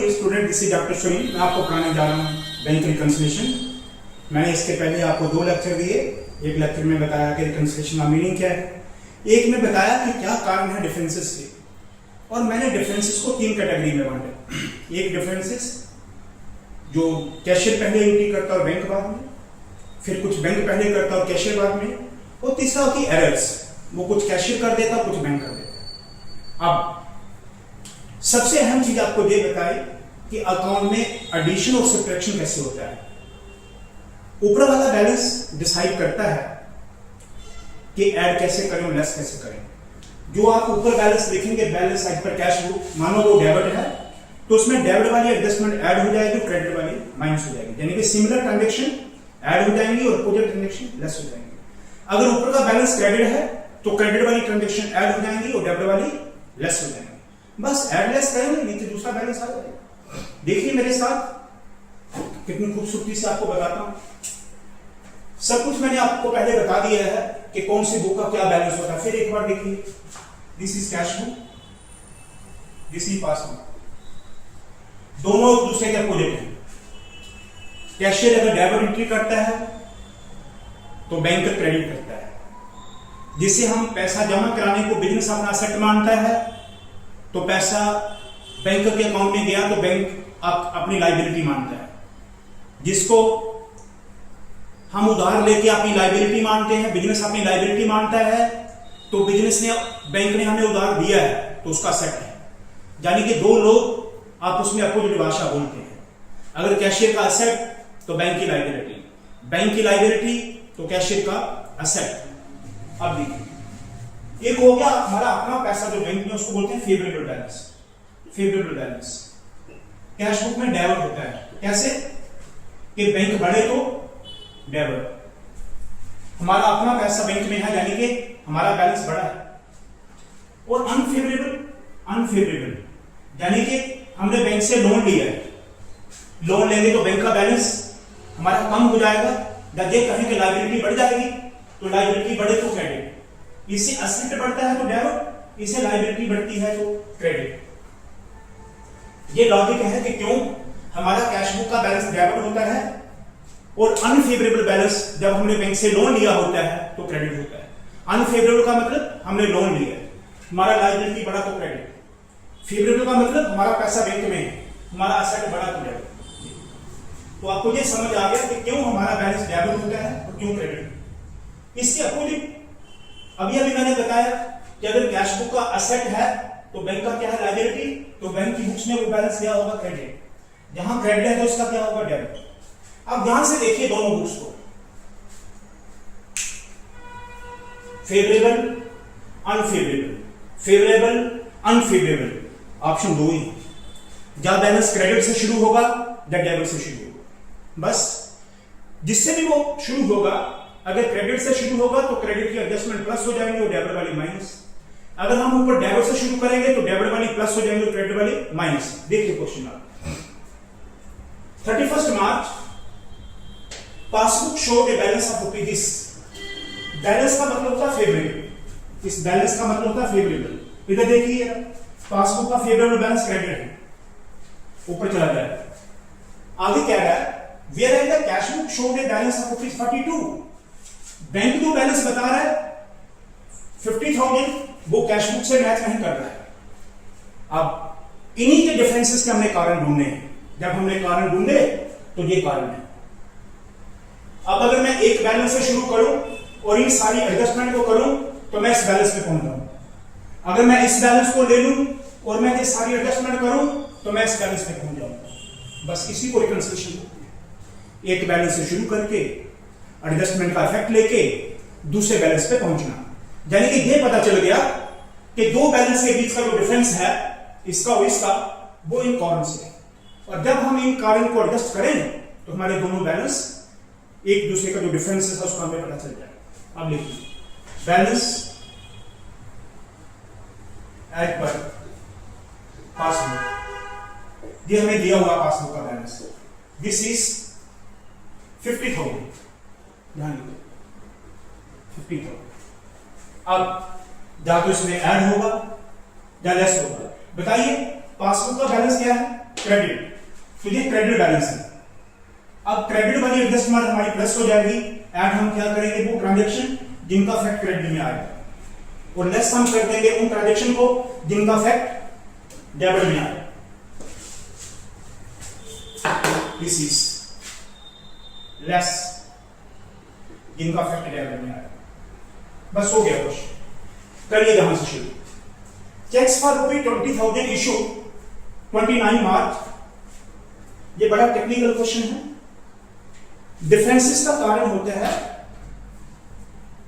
Dear student, this is doctor शोई। मैं आपको पढ़ाने जा रहा हूँ बैंक रिकंसिलिएशन। मैंने इसके पहले आपको 2 लेक्चर दिए। एक लेक्चर में बताया कि रिकंसिलिएशन का मीनिंग क्या है, एक में बताया कि क्या कारण है डिफरेंसेस के। और मैंने डिफरेंसेस को 3 कैटेगरी में बांटे। एक डिफरेंसेस जो कैशियर पहले एंट्री करता और बैंक बाद में, फिर कुछ बैंक पहले करता और कैशियर बाद में, और तीसरा होती एरर्स, वो कुछ कैशियर कर देता कुछ बैंक कर देता। अब सबसे अहम चीज आपको ये बताई कि अकाउंट में एडिशन और सब्ट्रैक्शन कैसे होता है। ऊपर वाला बैलेंस डिसाइड करता है कि ऐड कैसे करें और लेस कैसे करें। जो आप ऊपर बैलेंस देखेंगे, बैलेंस साइड पर कैश बुक, मानो वो डेबिट है तो उसमें डेबिट वाली एडजस्टमेंट ऐड हो जाएगी, क्रेडिट वाली माइनस हो जाएगी, यानी कि सिमिलर ट्रांजैक्शन ऐड हो जाएंगी और अपोजिट ट्रांजैक्शन लेस हो जाएंगी। अगर ऊपर का बैलेंस क्रेडिट है तो क्रेडिट वाली ट्रांजैक्शन ऐड हो जाएंगी और डेबिट वाली लेस हो जाएंगी। बस ऐड लेस करेंगे, नीचे दूसरा बैलेंस आ जाएगा। देखिए मेरे साथ कितनी खूबसूरती से आपको बताता हूं। सब कुछ मैंने आपको पहले बता दिया है कि कौन सी बुक का क्या बैलेंस होता है। फिर एक बार देखिए, this is cash book, this is passbook, दोनों एक दूसरे के अपोजिट हैं। कैशियर अगर डेबिट एंट्री करता है तो बैंक क्रेडिट करता है। जिसे हम पैसा जमा कराने को बिजनेस अपना असेट मानता है तो पैसा बैंक के अकाउंट में गया तो बैंक अपनी लायबिलिटी मानता है। जिसको हम उधार लेके अपनी लायबिलिटी मानते हैं, बिजनेस अपनी लायबिलिटी मानता है, तो बिजनेस ने, बैंक ने हमें उधार दिया है तो उसका असेट है। यानी कि 2 लोग आपस में अपोजिट भाषा बोलते हैं। अगर कैशियर का असेट तो बैंक की लायबिलिटी, बैंक की लायबिलिटी तो कैशियर का असेट। अब देखिए, एक हो गया हमारा अपना पैसा जो बैंक में, उसको बोलते हैं favourable balance. Favourable balance cash book में डेबिट होता है। कैसे कि बैंक बढ़े तो डेबिट, हमारा अपना पैसा बैंक में है यानी कि हमारा बैलेंस बढ़ा है। और अनफेवरेबल, अनफेवरेबल यानी कि हमने बैंक से लोन लिया है, लोन लेंगे तो बैंक का बैलेंस हमारा कम हो जाएगा। जब ये कहें कि लायबिलिटी बढ़ जाएगी तो लायबिलिटी बढ़े तो क्रेडिट, इससे असेट बढ़ता है तो डेबिट, इससे लायबिलिटी बढ़ती है तो क्रेडिट। ये लॉजिक है कि क्यों हमारा कैश बुक का बैलेंस डेबिट होता है और अनफेवरेबल बैलेंस जब हमने बैंक से लोन लिया होता है तो क्रेडिट होता है। अनफेवरेबल का मतलब हमने लोन लिया, हमारा लायबिलिटी बढ़ा तो क्रेडिट। फेवरेबल का मतलब हमारा पैसा बैंक में है, हमारा असेट बढ़ा तो डेबिट। तो आपको ये समझ आ गया कि क्यों हमारा बैलेंस डेबिट होता है और क्यों क्रेडिट। इसके अपोजिट अभी मैंने बताया कि अगर कैश बुक का असेट है तो बैंक का क्या है, लायबिलिटी, तो बैंक की बुक्स में वो बैलेंस क्या होगा, क्रेडिट। जहां क्रेडिट है तो इसका क्या होगा, डेबिट। अब ध्यान से देखिए दोनों बुक्स को, favourable unfavourable, favourable unfavourable, option 2 ही। या बैलेंस क्रेडिट से शुरू होगा या डेबिट से शुरू होगा। बस जिससे भी वो शुरू होगा, अगर क्रेडिट से शुरू होगा तो क्रेडिट की एडजस्टमेंट प्लस हो जाएंगे और डेबिट वाली माइनस। अगर हम ऊपर डेबिट से शुरू करेंगे तो डेबिट वाली प्लस हो जाएंगे और क्रेडिट वाली माइनस। देखिए क्वेश्चन आप 31 March passbook show a balance of rupees. Balance का मतलब होता है फेवरेबल, इस बैलेंस का मतलब होता है फेवरेबल। इधर देखिए पासबुक का फेवरेबल बैलेंस क्रेडिट है, ऊपर चला जाए। आगे क्या है, where in the cash book showed a balance of rupees 42। Bank जो बैलेंस बता रहा है 50,000 वो कैश बुक से मैच नहीं कर रहा है। अब इन्हीं के डिफरेंसेस के हमने कारण ढूंढने हैं। जब हमने कारण ढूंढे तो ये कारण है। अब अगर मैं एक बैलेंस से शुरू करूं और इन सारी एडजस्टमेंट को करूं तो मैं इस बैलेंस पे पहुंच जाऊं। अगर मैं इस बैलेंस को ले लूं और मैं ये सारी एडजस्टमेंट करूं तो मैं इस बैलेंस पे पहुंच जाऊंगा। बस इसी को रिकंसिलिएशन बोलते हैं। एक बैलेंस से शुरू करके एडजस्टमेंट का इफेक्ट लेके दूसरे बैलेंस पे पहुंचना। यानी कि ये पता चल गया कि 2 बैलेंस के बीच का जो डिफरेंस है, इसका और इसका, वो इन कारण से है। और जब हम इन कारण को एडजस्ट करें तो हमारे दोनों बैलेंस एक दूसरे का जो डिफरेंस है उसका हमें पता चल जाएगा। अब लिखिए बैलेंस एज पर पासबुक, ये हमें दिया हुआ पासबुक का बैलेंस, दिस इज 50,000, ध्यान दीजिए 50,000। अब या तो इसमें ऐड होगा या लेस होगा। बताइए पासबुक का बैलेंस क्या है, क्रेडिट, तो ये क्रेडिट बैलेंस है। अब क्रेडिट वाली एडजस्ट हमारी प्लस हो जाएगी, ऐड हम क्या करेंगे वो ट्रांजेक्शन जिनका फैक्ट क्रेडिट में आएगा, और लेस हम कर देंगे उन ट्रांजेक्शन को जिनका फैक्ट डेबिट में आएगा। दिस इज लेस जिनका फैक्ट डेबिट में आएगा। बस हो गया क्वेश्चन, करिए यहां से शुरू। चेक्स फॉर ₹20,000 इशू 29 मार्च, ये बड़ा टेक्निकल क्वेश्चन है। डिफरेंसेस का कारण होता है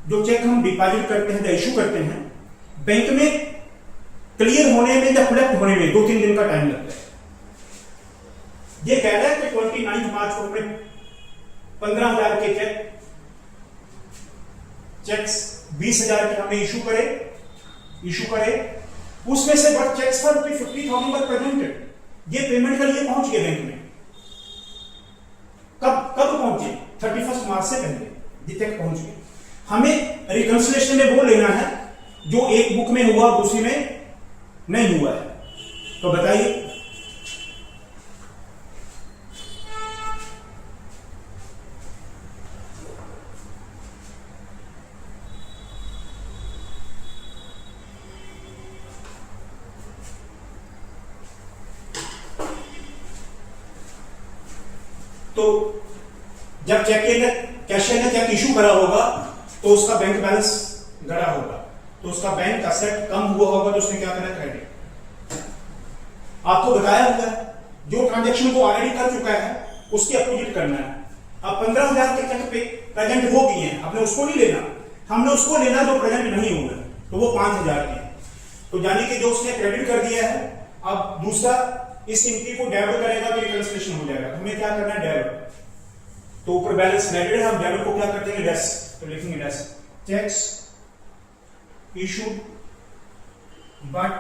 जो चेक हम डिपॉजिट करते हैं या इशू करते हैं, बैंक में क्लियर होने में या कलेक्ट होने में 2-3 दिन का टाइम लगता है। ये कह रहा है कि 29 मार्च को हमने 15,000 के चेक्स 20,000 के हमने इशू करे, उसमें से but cheques for 50,000 were presented, ये पेमेंट के लिए पहुंच गए बैंक में। कब पहुंचे? 31 मार्च से पहले ये तक पहुंच गए। हमें रिकंसिलिएशन में वो लेना है जो एक बुक में हुआ दूसरी में नहीं हुआ है। तो बताइए, तो जब कैशियर ने चेक इशू करा होगा तो उसका बैंक बैलेंस घटा होगा, तो उसका बैंक असेट कम हुआ होगा, तो उसने क्या करना? क्रेडिट। आपको बताया हुआ है जो ट्रांजैक्शन को ऑलरेडी कर चुका है उसके अपोजिट करना है। अब 15,000 के चेक पे प्रेजेंट हो गए हैं, आपने उसको नहीं लेना, हमने उसको लेना जो प्रेजेंट नहीं हुआ, तो वो 5,000 के। तो यानी कि जो उसने क्रेडिट कर दिया है, अब दूसरा इस इनकी को डेबिट करेगा तो रिकंसिलिएशन हो जाएगा। हमें क्या करना है? डेबिट। तो ऊपर बैलेंस क्रेडिट है, हम डेबिट को क्या करते हैं? लेस। तो लिखेंगे less cheques issued but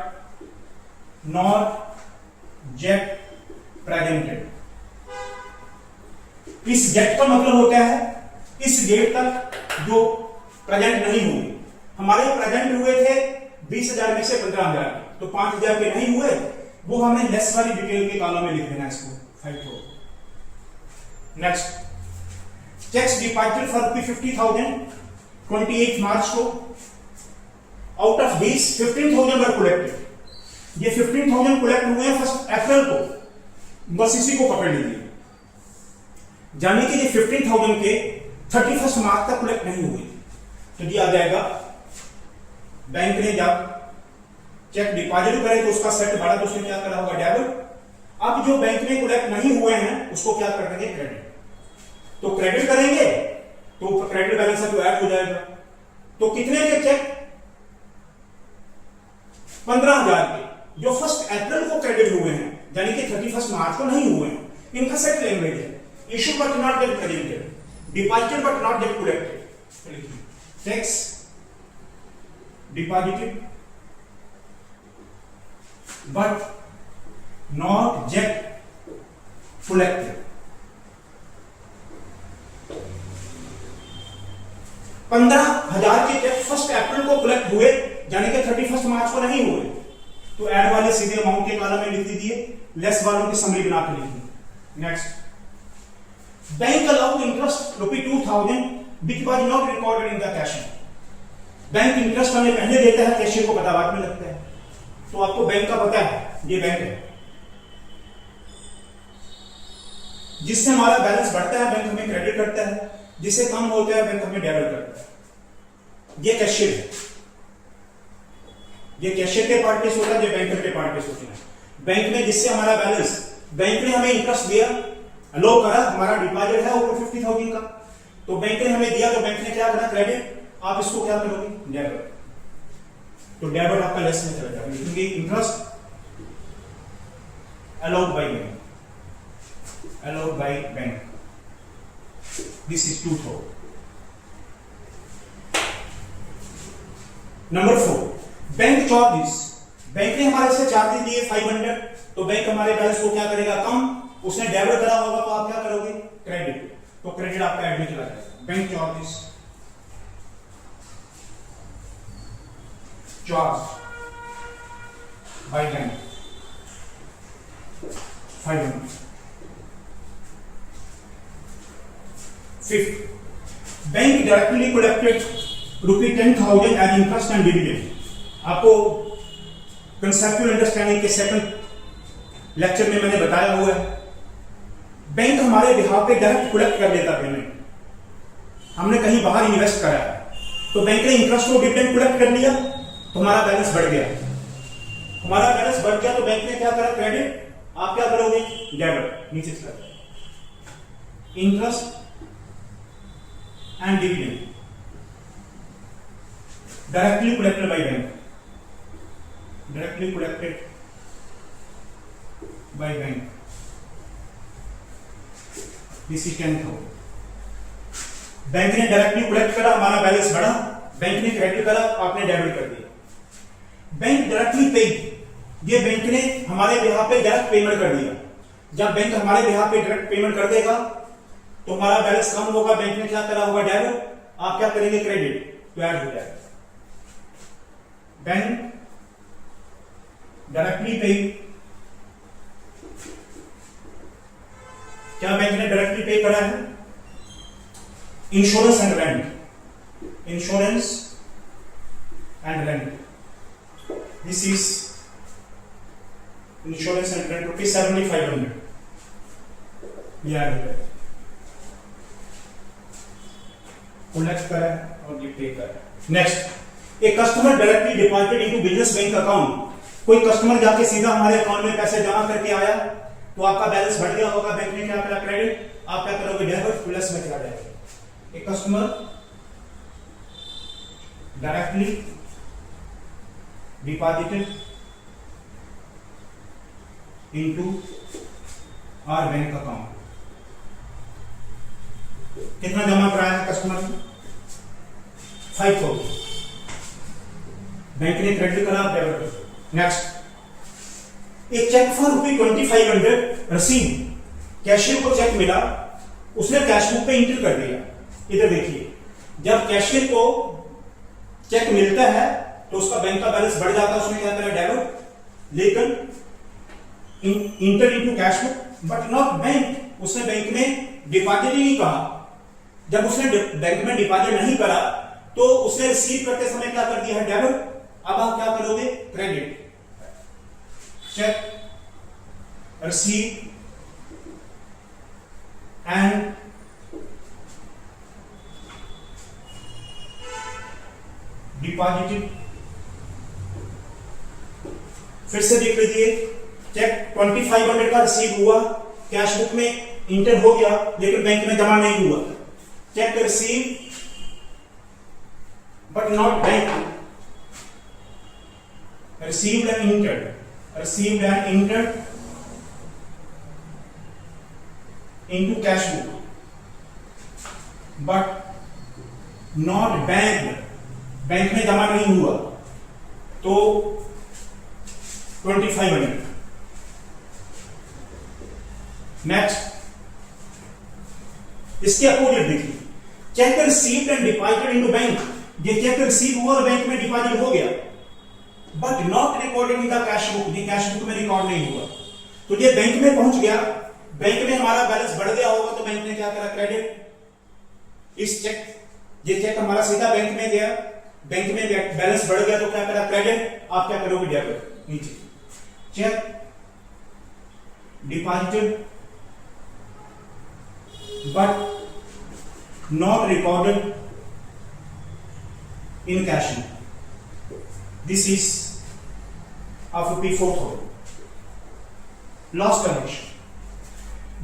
not yet presented. इस येट का मतलब होता है इस डेट तक जो प्रेजेंट नहीं हुए। हमारे प्रेजेंट हुए थे 20,000 में से 15,000, तो 5,000 के नहीं हुए, वो हमें लेस वाली डिटेल के कॉलम में लिख देना इसको 5 नेक्स्ट, चेक्स डिपॉजिटेड फॉर 50,000 28 मार्च को, out of this 15,000 were collected. ये 15,000 कलेक्ट हुए हैं 1 अप्रैल को, बस इसी को पकड़ लीजिए। जाने कि ये 15,000 के 31 मार्च तक कलेक्ट नहीं हुए, तो ये आ जाएगा बैंक ने जब चेक डिपॉजिट करे तो उसका सेट बढ़ा, तो उसने क्या करा होगा? डेबिट। अब जो बैंक में कलेक्ट नहीं हुए हैं उसको क्या कर देंगे? क्रेडिट। तो क्रेडिट करेंगे तो क्रेडिट बैलेंस तो ऐड हो जाएगा। तो कितने के चेक? 15,000 के, जो 1 अप्रैल को क्रेडिट हुए हैं, यानी कि 31 मार्च को नहीं हुए हैं। इनका सेट लैंग्वेज है, issue but not gate presented, deposited but not gate collected. Checks deposited but not yet collected। 15,000 के चेक 1 अप्रैल को कलेक्ट हुए, यानी कि 31 मार्च को नहीं हुए, तो ऐड वाले सीधे अमाउंट के कॉलम में लिख दीजिए, लेस वालों की समरी बना के लिखिए। Next, bank allowed interest ₹2,000 which was not recorded in the cash। Bank interest हमें पहले देता है, कैशियर को पता बाद में लगता है। तो आपको बैंक का पता है, ये बैंक है, जिससे हमारा बैलेंस बढ़ता है बैंक हमें क्रेडिट करता है, जिससे कम होता है बैंक हमें डेबिट करता है। ये कैशियर है, ये कैशियर के पार्ट पे होता है, ये बैंकर के पार्ट पे होता है। बैंक में जिससे हमारा बैलेंस, बैंक ने हमें इंटरेस्ट दिया, अलो करा, हमारा डिपॉजिट है ऊपर 50,000 का, तो बैंक ने हमें दिया, तो बैंक ने क्या करा? क्रेडिट। आप इसको क्या करोगे? डेबिट। तो डेबिट आपका लेस में चला जाएगा, क्योंकि interest allowed by bank. This is 2,000। Number 4, bank charges. Bank ने हमारे से चार्जेस दिए 500, तो बैंक हमारे बैलेंस को क्या करेगा? कम। उसने डेबिट करा होगा, तो आप क्या करोगे? क्रेडिट। तो क्रेडिट आपका ऐड में चला जाएगा। Bank charges, charge by bank. 500. Fifth, bank directly collected ₹10,000 as interest and dividend. आपको कंसेप्चुअल अंडरस्टैंडिंग के सेकंड लेक्चर में मैंने बताया हुआ है. बैंक हमारे बिहाफ पे डायरेक्ट कलेक्ट कर लेता पेमेंट. हमने कहीं बाहर इन्वेस्ट करा है तो बैंक ने इंटरेस्ट और डिविडेंड कलेक्ट कर लिया तो हमारा बैलेंस बढ़ गया. हमारा बैलेंस बढ़ गया तो बैंक ने क्या करा, क्रेडिट. आप क्या करोगे, डेबिट. नीचे चला interest and dividend directly collected by bank. Directly collected by bank. This is 10,000. Bank ने डायरेक्टली कलेक्ट करा, हमारा बैलेंस बढ़ा. बैंक ने क्रेडिट करा, आपने डेबिट कर दिया. बैंक डायरेक्टली पेड, ये बैंक ने हमारे बिहाफ पे डायरेक्ट पेमेंट कर दिया. जब बैंक हमारे बिहाफ पे डायरेक्ट पेमेंट कर देगा तो हमारा बैलेंस कम होगा. बैंक ने क्या करा होगा, डेबिट. आप क्या करेंगे, क्रेडिट. तो ऐड हो जाएगा. Bank directly paid. क्या बैंक ने डायरेक्टली पे करा है, insurance and rent. Insurance and rent. This is insurance and rent ₹7,500. Collect करा और ये पे करा. नेक्स्ट, ए customer directly deposited into business bank account. कोई कस्टमर जाके सीधा हमारे अकाउंट में पैसे जमा करके आया तो आपका बैलेंस बढ़ गया होगा. बैंक ने क्या करा, क्रेडिट. आप क्या करोगे, डेबिट. प्लस में चला जाएगा. A customer directly deposited into our bank account. कितना जमा कराया है कस्टमर ने, 5,000. बैंक ने क्रेडिट करा, डेबिट. नेक्स्ट, एक चेक फॉर ₹2,500 रिसीव. कैशियर को चेक मिला, उसने कैश बुक पे इंटर कर दिया. इधर देखिए, जब कैशियर को चेक मिलता है तो उसका बैंक का बैलेंस बढ़ जाता है. उसने क्या करा, डेबिट. लेकिन inter into cash book but not bank. उसने बैंक में डिपॉजिट ही नहीं कहा. जब उसने बैंक में डिपॉजिट नहीं करा तो उसने रिसीव करते समय क्या कर दिया है, डेबिट. अब आप क्या करोगे, credit. Check receive and deposited. फिर से देख लीजिए, चेक 2,500 का रिसीव हुआ, कैश बुक में इंटर हो गया लेकिन बैंक में जमा नहीं हुआ. Check receive but not bank. received and entered into cash book but not banked. Bank में जमा नहीं हुआ तो 2,500. नेक्स्ट, इसके अपोजिट देखिए, check received and deposited into bank. ये चेक रिसीव हुआ और बैंक में डिपॉजिट हो गया but not recorded in the cash book. ये कैश बुक में रिकॉर्ड नहीं हुआ तो ये बैंक में पहुंच गया. बैंक में हमारा बैलेंस बढ़ गया होगा तो बैंक ने क्या करा, क्रेडिट. इस चेक, ये चेक हमारा सीधा बैंक में गया, बैंक में बैलेंस बढ़ गया तो क्या करा, क्रेडिट. आप क्या करोगे, डेबिट. नीचे check deposited but not recorded in cash book. This is of ₹4,000. Loss condition.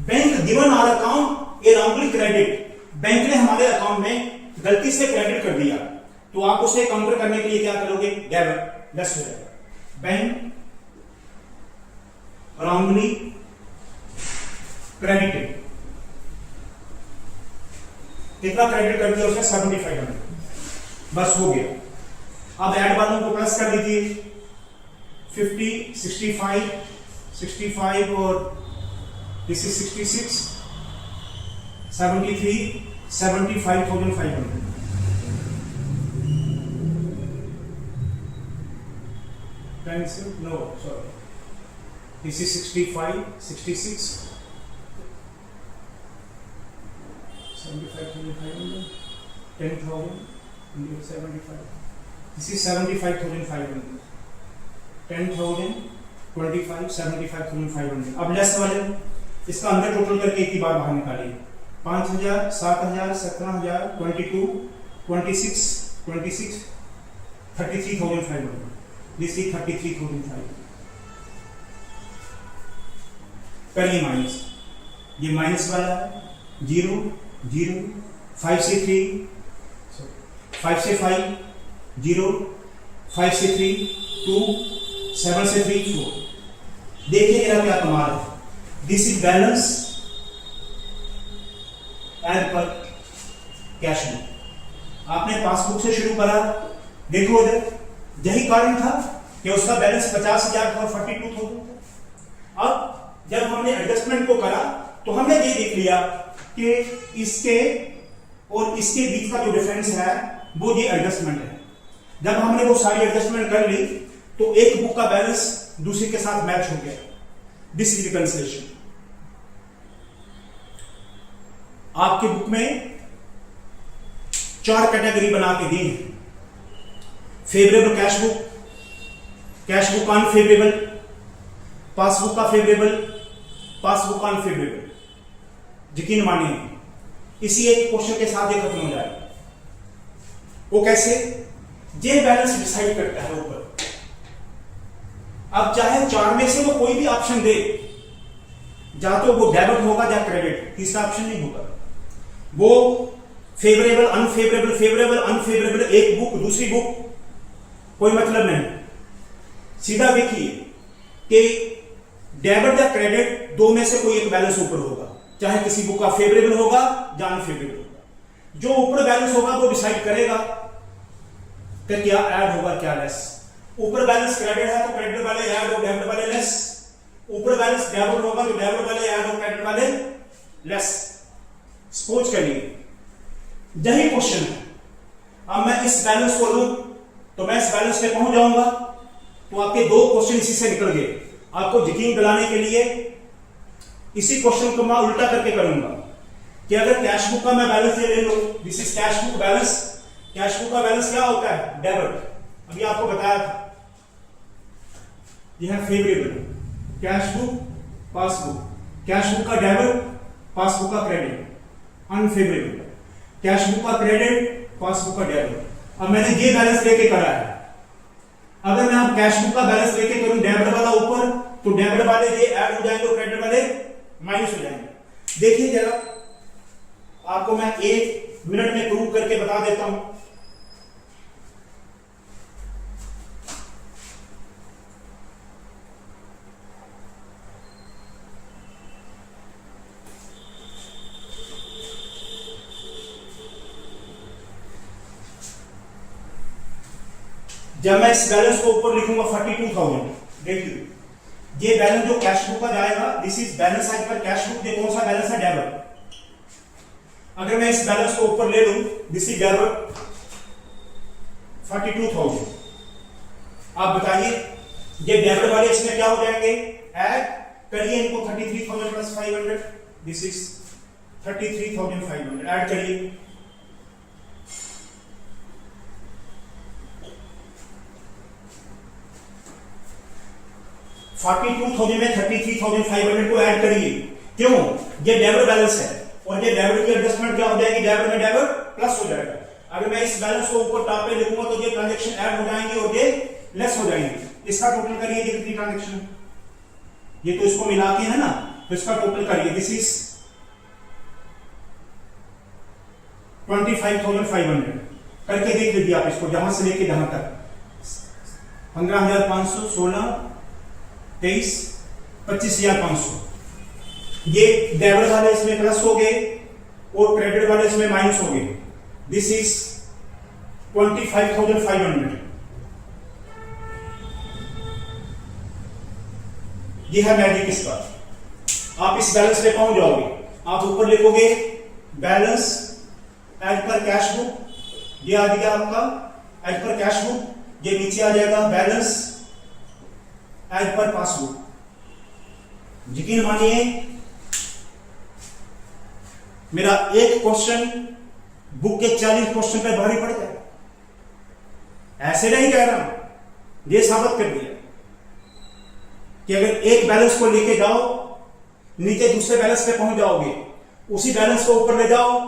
Bank given our account a wrongly credit. Bank ने हमारे अकाउंट में गलती से क्रेडिट कर दिया तो आप उसे काउंटर करने के लिए क्या करोगे, डेबिट. लेस हो जाएगा. Bank wrongly credited. कितना क्रेडिट कर दिया उसने, 7,500. बस हो गया. अब ऐड वालों को प्लस कर दीजिए. 50, 65 और this is 66, 73, 75,500. Pencil no, sorry, this is 65, 66, 75,500, 10,000, 75. This is 75,500. 10,000, 25, 75,500. अब लेस वाले इसका अंदर टोटल करके एक ही बार बाहर निकालिए। 5,000, 7,000, 17,000, 22, 26, 26, 33,500. This is 33,500. करिए माइनस, ये माइनस वाला है, 0, 0, 5 से 3, 5 से 5, 0, 5 से 3, 2, 7 से 3, 4। देखिए मेरा क्या कमाल है। This is balance as per cash book. आपने पासबुक से शुरू करा, देखो उधर यही कारण था कि उसका बैलेंस 50,000 था, 42,000 था। अब जब हमने एडजस्टमेंट को करा तो हमने ये देख लिया कि इसके और इसके बीच का जो डिफरेंस है वो ये एडजस्टमेंट है। जब हमने वो सारी एडजस्टमेंट कर ली तो एक बुक का बैलेंस दूसरे के साथ मैच हो गया। This is reconciliation. आपकी बुक में 4 कैटेगरी बना के दी है। Favourable cash book unfavourable, passbook का फेवरेबल, पासबुक का अनफेवरेबल। यकीन मानिए इसी एक क्वेश्चन के साथ ये खत्म हो जाएगा। वो कैसे? ये बैलेंस डिसाइड करता है ऊपर। अब चाहे 4 में से वो कोई भी ऑप्शन दे, या तो वो डेबिट होगा या क्रेडिट, तीसरा ऑप्शन नहीं होगा। वो फेवरेबल अनफेवरेबल, फेवरेबल अनफेवरेबल, एक बुक दूसरी बुक, कोई मतलब नहीं। सीधा देखिए कि डेबिट या क्रेडिट, 2 में से कोई एक बैलेंस ऊपर होगा, चाहे किसी बुक का फेवरेबल होगा या अनफेवरेबल होगा। जो ऊपर बैलेंस होगा वो डिसाइड करेगा कि क्या ऐड होगा क्या लेस। ऊपर बैलेंस क्रेडिट है तो क्रेडिट वाले ऐड और डेबिट वाले लेस। ऊपर बैलेंस डेबिट होगा तो डेबिट वाले ऐड और क्रेडिट वाले लेस। सपोज करिए यही क्वेश्चन है। अब मैं इस बैलेंस को लूं तो मैं इस बैलेंस पे पहुंच जाऊंगा। तो आपके 2 क्वेश्चन इसी से निकल गए। आपको यकीन दिलाने के लिए इसी क्वेश्चन को मैं उल्टा करके करूंगा कि अगर कैश बुक का मैं बैलेंस ये ले लूं, this is cash book balance. Cash book का बैलेंस क्या होता है? डेबिट। अभी आपको बताया था यह है favourable cash book, passbook. Cash book का डेबिट, पासबुक का क्रेडिट। अनफेवरेबल कैश बुक का क्रेडिट, पासबुक का डेबिट। अब मैंने ये बैलेंस लेके करा है। अगर मैं आप कैश बुक का बैलेंस लेके करूं डेबिट वाला ऊपर, तो डेबिट वाले ये ऐड हो जाएंगे और क्रेडिट वाले माइनस हो जाएंगे। देखिए जरा, आपको मैं 1 मिनट में प्रूव करके बता देता हूं। जब मैं इस बैलेंस को ऊपर लिखूंगा 42,000, देखिए ये बैलेंस जो कैश बुक का जाएगा, this is balance as per cash book. ये कौन सा बैलेंस है? डेबिट। अगर मैं इस बैलेंस को ऊपर ले लूं, दिस इज डेबिट 42,000। आप बताइए ये डेबिट वाले इसमें क्या हो जाएंगे? ऐड करिए इनको 33,000 प्लस 500, दिस इज 33,500। ऐड करिए, में 33,500 को ऐड करिए। क्यों? ये डेबिट बैलेंस है और ये डेबिट की एडजस्टमेंट क्या हो जाएगी? डेबिट में डेबिट प्लस हो जाएगा। अगर मैं इस बैलेंस को ऊपर टॉप पे लिखूंगा तो ये ट्रांजैक्शन ऐड हो जाएंगे और ये लेस हो जाएंगे। इसका टोटल करिए, ये कितनी ट्रांजैक्शन? ये तो इसको मिला के है ना, तो इसका टोटल करिए। दिस इज 25,500 करके देख लीजिए आप इसको, जहां से लेके जहां तक। 15,500, 16, 23, 25,500। ये डेबिट वाले इसमें प्लस हो गए और क्रेडिट वाले इसमें माइनस हो गए। This is 25,500। ये है मैजिक इसका। आप इस बैलेंस पे पहुंच जाओगे। आप ऊपर लिखोगे balance as per cash book, ये आ गया आपका एज पर कैश बुक। ये नीचे आ जाएगा बैलेंस एज पर पासबुक। यकीन मानिए मेरा एक क्वेश्चन बुक के 40 क्वेश्चन पे भारी पड़ जाए। ऐसे नहीं कह रहा हूं, ये साबित कर दिया कि अगर एक बैलेंस को लेके जाओ नीचे दूसरे बैलेंस पे पहुंच जाओगे, उसी बैलेंस को ऊपर ले जाओ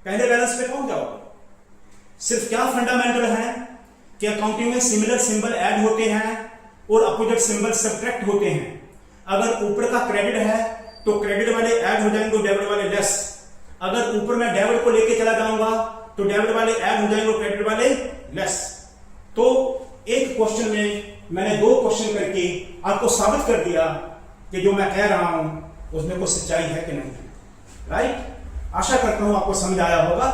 पहले बैलेंस पे पहुंच जाओगे। सिर्फ क्या फंडामेंटल है कि अकाउंटिंग में सिमिलर सिंबल ऐड होते हैं और अपोजिट सिंबल सब्ट्रैक्ट होते हैं। अगर ऊपर का क्रेडिट है तो क्रेडिट वाले ऐड हो जाएंगे, डेबिट वाले लेस। अगर ऊपर मैं डेबिट को लेके चला जाऊंगा तो डेबिट वाले ऐड हो जाएंगे, क्रेडिट वाले लेस। तो एक क्वेश्चन में मैंने 2 क्वेश्चन करके आपको साबित कर दिया कि जो मैं कह रहा हूं उसमें कोई सच्चाई है कि नहीं, राइट। आशा करता हूं आपको समझ आया होगा।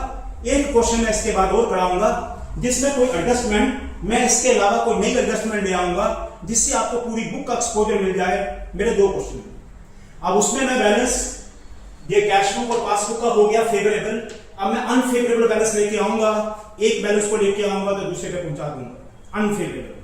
एक क्वेश्चन मैं इसके बाद और कराऊंगा जिसमें कोई एडजस्टमेंट, मैं इसके अलावा कोई नई एडजस्टमेंट ले आऊंगा जिससे आपको पूरी बुक का एक्सपोजर मिल जाए। मेरे 2 क्वेश्चन, अब उसमें मैं बैलेंस, ये कैश बुक और पासबुक का हो गया फेवरेबल। अब मैं अनफेवरेबल बैलेंस लेके आऊंगा, एक बैलेंस को लेके आऊंगा तो दूसरे पे पहुंचा दूंगा अनफेवरेबल।